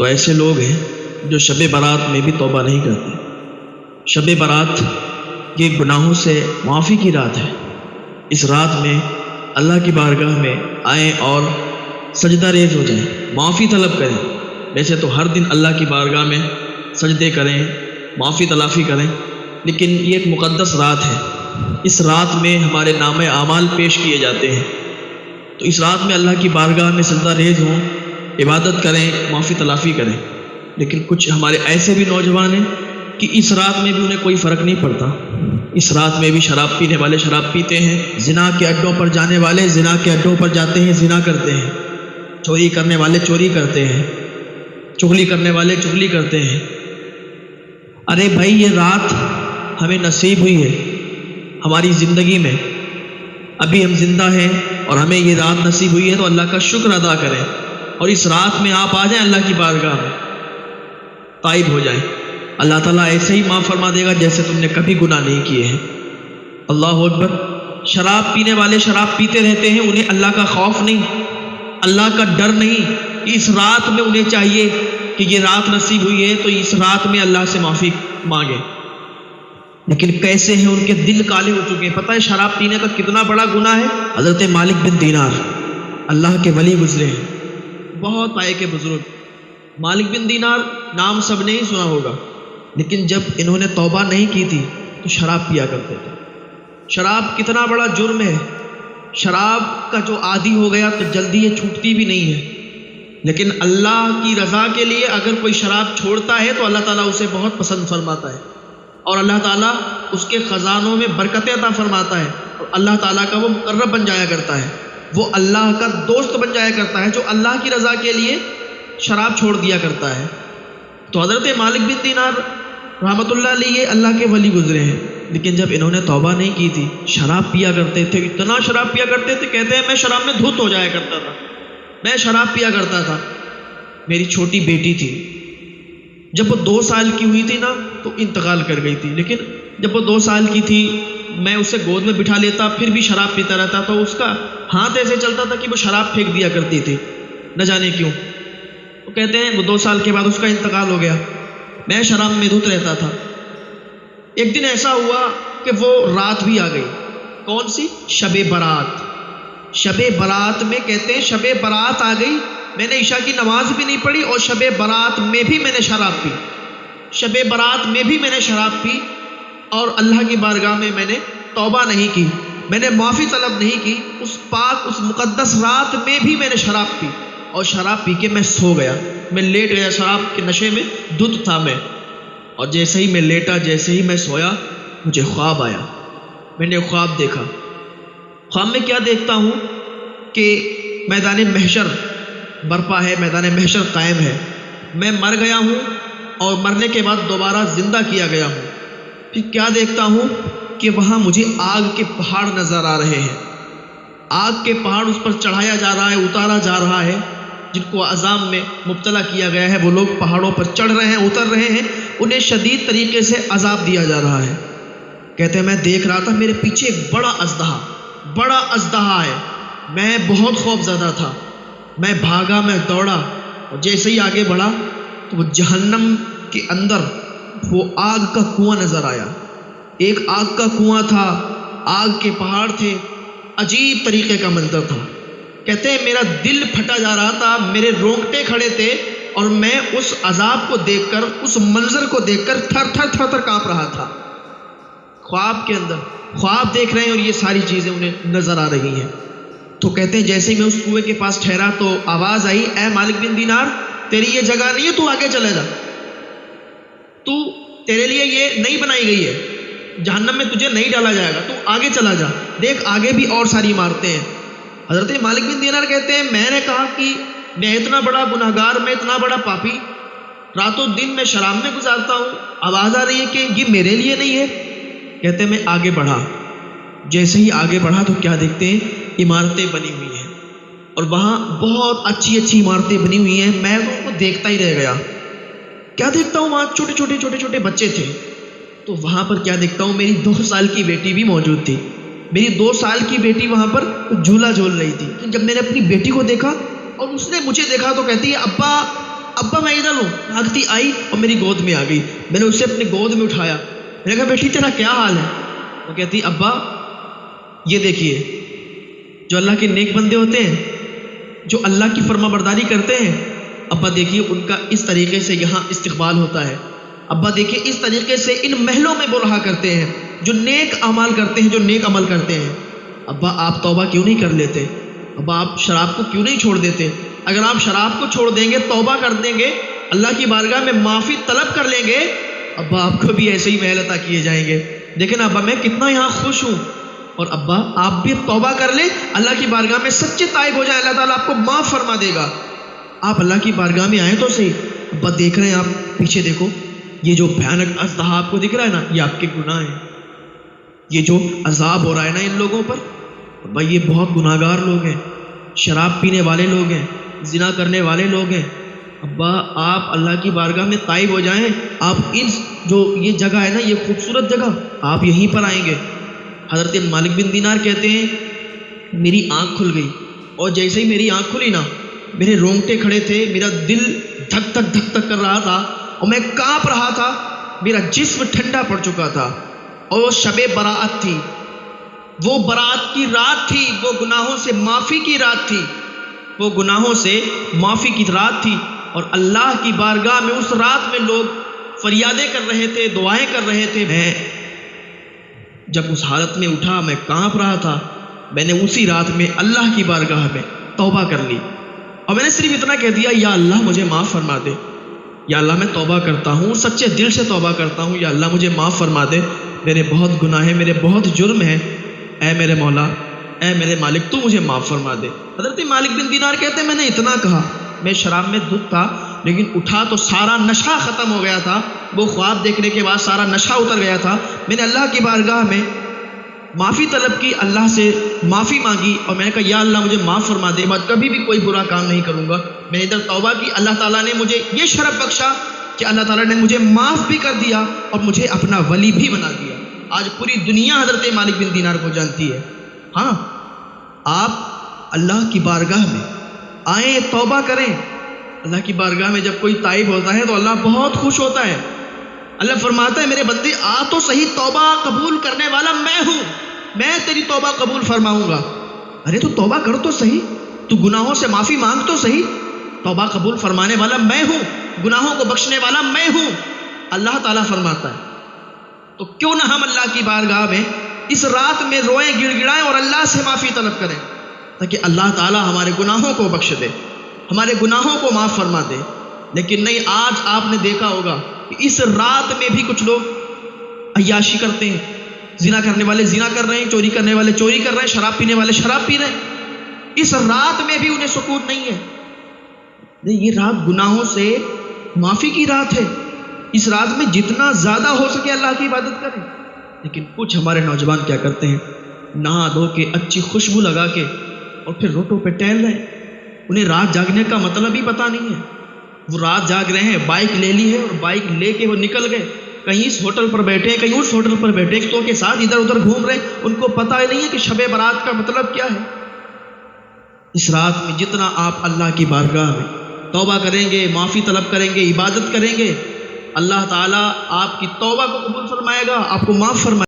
تو ایسے لوگ ہیں جو شب برات میں بھی توبہ نہیں کرتے۔ شب برات یہ گناہوں سے معافی کی رات ہے۔ اس رات میں اللہ کی بارگاہ میں آئیں اور سجدہ ریز ہو جائیں، معافی طلب کریں۔ ویسے تو ہر دن اللہ کی بارگاہ میں سجدے کریں، معافی تلافی کریں، لیکن یہ ایک مقدس رات ہے۔ اس رات میں ہمارے نامہ اعمال پیش کیے جاتے ہیں، تو اس رات میں اللہ کی بارگاہ میں سجدہ ریز ہوں، عبادت کریں، معافی تلافی کریں۔ لیکن کچھ ہمارے ایسے بھی نوجوان ہیں کہ اس رات میں بھی انہیں کوئی فرق نہیں پڑتا۔ اس رات میں بھی شراب پینے والے شراب پیتے ہیں، زنا کے اڈوں پر جانے والے زنا کے اڈوں پر جاتے ہیں، زنا کرتے ہیں، چوری کرنے والے چوری کرتے ہیں، چغلی کرنے والے چغلی کرتے ہیں۔ ارے بھائی، یہ رات ہمیں نصیب ہوئی ہے ہماری زندگی میں، ابھی ہم زندہ ہیں اور ہمیں یہ رات نصیب ہوئی ہے، تو اللہ کا شکر ادا کریں اور اس رات میں آپ آ جائیں اللہ کی بارگاہ میں، تائب ہو جائیں۔ اللہ تعالیٰ ایسے ہی معاف فرما دے گا جیسے تم نے کبھی گناہ نہیں کیے ہیں۔ اللہ اکبر۔ شراب پینے والے شراب پیتے رہتے ہیں، انہیں اللہ کا خوف نہیں، اللہ کا ڈر نہیں۔ اس رات میں انہیں چاہیے کہ یہ رات نصیب ہوئی ہے تو اس رات میں اللہ سے معافی مانگے، لیکن کیسے ہیں ان کے دل کالے ہو چکے ہیں۔ پتہ ہے شراب پینے کا کتنا بڑا گناہ ہے؟ حضرت مالک بن دینار اللہ کے ولی گزرے ہیں، بہت پائے کے بزرگ۔ مالک بن دینار نام سب نے ہی سنا ہوگا، لیکن جب انہوں نے توبہ نہیں کی تھی تو شراب پیا کرتے تھے۔ شراب کتنا بڑا جرم ہے، شراب کا جو عادی ہو گیا تو جلدی یہ چھوٹتی بھی نہیں ہے، لیکن اللہ کی رضا کے لیے اگر کوئی شراب چھوڑتا ہے تو اللہ تعالیٰ اسے بہت پسند فرماتا ہے، اور اللہ تعالیٰ اس کے خزانوں میں برکتیں عطا فرماتا ہے، اور اللہ تعالیٰ کا وہ مقرب بن جایا کرتا ہے، وہ اللہ کا دوست بن جایا کرتا ہے جو اللہ کی رضا کے لیے شراب چھوڑ دیا کرتا ہے۔ تو حضرت مالک بن دینار رحمۃ اللہ علیہ اللہ کے ولی گزرے ہیں، لیکن جب انہوں نے توبہ نہیں کی تھی شراب پیا کرتے تھے، اتنا شراب پیا کرتے تھے، کہتے ہیں میں شراب میں دھت ہو جایا کرتا تھا، میں شراب پیا کرتا تھا۔ میری چھوٹی بیٹی تھی، جب وہ 2 سال کی ہوئی تھی نا تو انتقال کر گئی تھی، لیکن جب وہ 2 سال کی تھی میں اسے گود میں بٹھا لیتا، پھر بھی شراب پیتا رہتا، تو اس کا ہاتھ ایسے چلتا تھا کہ وہ شراب پھینک دیا کرتی تھی، نہ جانے کیوں۔ وہ کہتے ہیں وہ 2 سال کے بعد اس کا انتقال ہو گیا، میں شراب میں دھت رہتا تھا۔ ایک دن ایسا ہوا کہ وہ رات بھی آ گئی، کون سی؟ شب برات۔ شب برات میں کہتے ہیں شب برات آ گئی، میں نے عشاء کی نماز بھی نہیں پڑھی اور شب برات میں بھی میں نے شراب پی، شب برات میں بھی میں نے شراب پی، اور اللہ کی بارگاہ میں میں نے توبہ نہیں کی، میں نے معافی طلب نہیں کی۔ اس پاک اس مقدس رات میں بھی میں نے شراب پی، اور شراب پی کے میں سو گیا، میں لیٹ گیا، شراب کے نشے میں دھت تھا میں، اور جیسے ہی میں لیٹا، جیسے ہی میں سویا، مجھے خواب آیا، میں نے خواب دیکھا۔ خواب میں کیا دیکھتا ہوں کہ میدان محشر برپا ہے، میدان محشر قائم ہے، میں مر گیا ہوں اور مرنے کے بعد دوبارہ زندہ کیا گیا ہوں۔ پھر کیا دیکھتا ہوں کہ وہاں مجھے آگ کے پہاڑ نظر آ رہے ہیں، آگ کے پہاڑ اس پر چڑھایا جا رہا ہے، اتارا جا رہا ہے، جن کو عذاب میں مبتلا کیا گیا ہے وہ لوگ پہاڑوں پر چڑھ رہے ہیں، اتر رہے ہیں، انہیں شدید طریقے سے عذاب دیا جا رہا ہے۔ کہتے ہیں میں دیکھ رہا تھا، میرے پیچھے ایک بڑا اژدہا ہے، میں بہت خوف زدہ تھا، میں بھاگا، میں دوڑا، اور جیسے ہی آگے بڑھا تو وہ جہنم کے اندر وہ آگ کا کنواں نظر آیا، ایک آگ کا کنواں تھا، آگ کے پہاڑ تھے، عجیب طریقے کا منظر تھا۔ کہتے ہیں میرا دل پھٹا جا رہا تھا، میرے رونگٹے کھڑے تھے، اور میں اس عذاب کو دیکھ کر، اس منظر کو دیکھ کر تھر تھر کانپ رہا تھا۔ خواب کے اندر خواب دیکھ رہے ہیں اور یہ ساری چیزیں انہیں نظر آ رہی ہیں۔ تو کہتے ہیں جیسے ہی میں اس کنویں کے پاس ٹھہرا تو آواز آئی، اے مالک بن دینار، تیری یہ جگہ نہیں ہے، تو آگے چلے جا، تو تیرے لیے یہ نہیں بنائی گئی ہے، جہنم میں تجھے نہیں ڈالا جائے گا، تو آگے چلا جا، دیکھ آگے بھی اور ساری عمارتیں ہیں۔ حضرت مالک بن دینار کہتے ہیں میں نے کہا کہ میں اتنا بڑا گناہگار، میں اتنا بڑا پاپی، راتوں دن میں شراب میں گزارتا ہوں، آواز آ رہی ہے کہ یہ میرے لیے نہیں ہے۔ کہتے ہیں میں آگے بڑھا، جیسے ہی آگے بڑھا تو کیا دیکھتے ہیں، عمارتیں بنی ہوئی ہیں، اور وہاں بہت اچھی عمارتیں بنی ہوئی ہیں، میں ان کو دیکھتا ہی رہ گیا۔ کیا دیکھتا ہوں، وہاں چھوٹے بچے تھے، تو وہاں پر کیا دیکھتا ہوں، میری 2 سال کی بیٹی بھی موجود تھی، میری 2 سال کی بیٹی وہاں پر جھولا جھول رہی تھی۔ جب میں نے اپنی بیٹی کو دیکھا اور اس نے مجھے دیکھا تو کہتی ہے ابا ابا میں ادھر ہوں. بھاگتی آئی اور میری گود میں آ گئی. میں نے اسے اپنے گود میں اٹھایا. میں نے کہا بیٹی تیرا کیا حال ہے؟ وہ کہتی ابا یہ دیکھیے جو اللہ کے نیک بندے ہوتے ہیں, جو اللہ کی فرما برداری کرتے ہیں, ابا دیکھیے ان کا اس طریقے سے یہاں استقبال ہوتا ہے. ابا دیکھیے اس طریقے سے ان محلوں میں وہ رہا کرتے ہیں جو نیک اعمال کرتے ہیں, جو نیک عمل کرتے ہیں. ابا آپ توبہ کیوں نہیں کر لیتے؟ ابا آپ شراب کو کیوں نہیں چھوڑ دیتے؟ اگر آپ شراب کو چھوڑ دیں گے, توبہ کر دیں گے, اللہ کی بارگاہ میں معافی طلب کر لیں گے, ابا آپ کو بھی ایسے ہی محل عطا کیے جائیں گے. دیکھیں نا ابا میں کتنا یہاں خوش ہوں. اور ابا آپ بھی توبہ کر لیں, اللہ کی بارگاہ میں سچے تائب ہو جائیں, اللہ تعالیٰ آپ کو معاف فرما دے گا. آپ اللہ کی بارگاہ میں آئیں تو صحیح. ابا دیکھ رہے ہیں آپ پیچھے دیکھو, یہ جو بھیانک اژدہا آپ کو دکھ رہا ہے نا, یہ آپ کے گناہ ہیں. یہ جو عذاب ہو رہا ہے نا ان لوگوں پر, ابا یہ بہت گناہ گار لوگ ہیں, شراب پینے والے لوگ ہیں, زنا کرنے والے لوگ ہیں. ابا آپ اللہ کی بارگاہ میں تائب ہو جائیں. آپ اس جو یہ جگہ ہے نا, یہ خوبصورت جگہ, آپ یہیں پر آئیں گے. حضرت مالک بن دینار کہتے ہیں میری آنکھ کھل گئی, اور جیسے ہی میری آنکھ کھلی نا, میرے رونگٹے کھڑے تھے, میرا دل دھک دھک کر رہا تھا, اور میں کانپ رہا تھا, میرا جسم ٹھنڈا پڑ چکا تھا. اور وہ شب برات تھی, وہ برات کی رات تھی, وہ گناہوں سے معافی کی رات تھی, وہ گناہوں سے معافی کی رات تھی. اور اللہ کی بارگاہ میں اس رات میں لوگ فریادیں کر رہے تھے, دعائیں کر رہے تھے. میں جب اس حالت میں اٹھا, میں کانپ رہا تھا, میں نے اسی رات میں اللہ کی بارگاہ میں توبہ کر لی, اور میں نے صرف اتنا کہہ دیا یا اللہ مجھے معاف فرما دے, یا اللہ میں توبہ کرتا ہوں, سچے دل سے توبہ کرتا ہوں, یا اللہ مجھے معاف فرما دے, میرے بہت گناہ ہیں, میرے بہت جرم ہیں, اے میرے مولا, اے میرے مالک تو مجھے معاف فرما دے. حضرت مالک بن دینار کہتے ہیں میں نے اتنا کہا, میں شراب میں دھت تھا, لیکن اٹھا تو سارا نشہ ختم ہو گیا تھا, وہ خواب دیکھنے کے بعد سارا نشہ اتر گیا تھا. میں نے اللہ کی بارگاہ میں معافی طلب کی, اللہ سے معافی مانگی, اور میں نے کہا یا اللہ مجھے معاف فرما دے, میں کبھی بھی کوئی برا کام نہیں کروں گا. میں نے ادھر توبہ کی, اللہ تعالیٰ نے مجھے یہ شرف بخشا کہ اللہ تعالیٰ نے مجھے معاف بھی کر دیا اور مجھے اپنا ولی بھی بنا دیا. آج پوری دنیا حضرت مالک بن دینار کو جانتی ہے. ہاں آپ اللہ کی بارگاہ میں آئیں, توبہ کریں. اللہ کی بارگاہ میں جب کوئی تائب ہوتا ہے تو اللہ بہت خوش ہوتا ہے. اللہ فرماتا ہے میرے بندے آ تو صحیح, توبہ قبول کرنے والا میں ہوں, میں تیری توبہ قبول فرماؤں گا. ارے تو توبہ کر تو صحیح, تو گناہوں سے معافی مانگ تو صحیح. توبہ قبول فرمانے والا میں ہوں, گناہوں کو بخشنے والا میں ہوں, اللہ تعالیٰ فرماتا ہے. تو کیوں نہ ہم اللہ کی بارگاہ میں اس رات میں روئیں, گڑ گڑائیں اور اللہ سے معافی طلب کریں, تاکہ اللہ تعالیٰ ہمارے گناہوں کو بخش دے, ہمارے گناہوں کو معاف فرما دے. لیکن نہیں, آج آپ نے دیکھا ہوگا کہ اس رات میں بھی کچھ لوگ عیاشی کرتے ہیں, زنا کرنے والے زنا کر رہے ہیں, چوری کرنے والے چوری کر رہے ہیں, شراب پینے والے شراب پی رہے ہیں. اس رات میں بھی انہیں سکون نہیں ہے. نہیں, یہ رات گناہوں سے معافی کی رات ہے. اس رات میں جتنا زیادہ ہو سکے اللہ کی عبادت کریں. لیکن کچھ ہمارے نوجوان کیا کرتے ہیں, نہا دھو کے اچھی خوشبو لگا کے اور پھر روٹوں پہ ٹہل رہے ہیں. انہیں رات جاگنے کا مطلب ہی پتہ نہیں ہے. وہ رات جاگ رہے ہیں, بائک لے لی ہے اور بائک لے کے وہ نکل گئے, کہیں اس ہوٹل پر بیٹھے ہیں, کہیں اس ہوٹل پر بیٹھے ہیں, کے ساتھ ادھر ادھر گھوم رہے ہیں. ان کو پتہ ہی نہیں ہے کہ شب برات کا مطلب کیا ہے. اس رات میں جتنا آپ اللہ کی بارگاہ میں توبہ کریں گے, معافی طلب کریں گے, عبادت کریں گے, اللہ تعالیٰ آپ کی توبہ کو قبول فرمائے گا, آپ کو معاف فرمائے گا.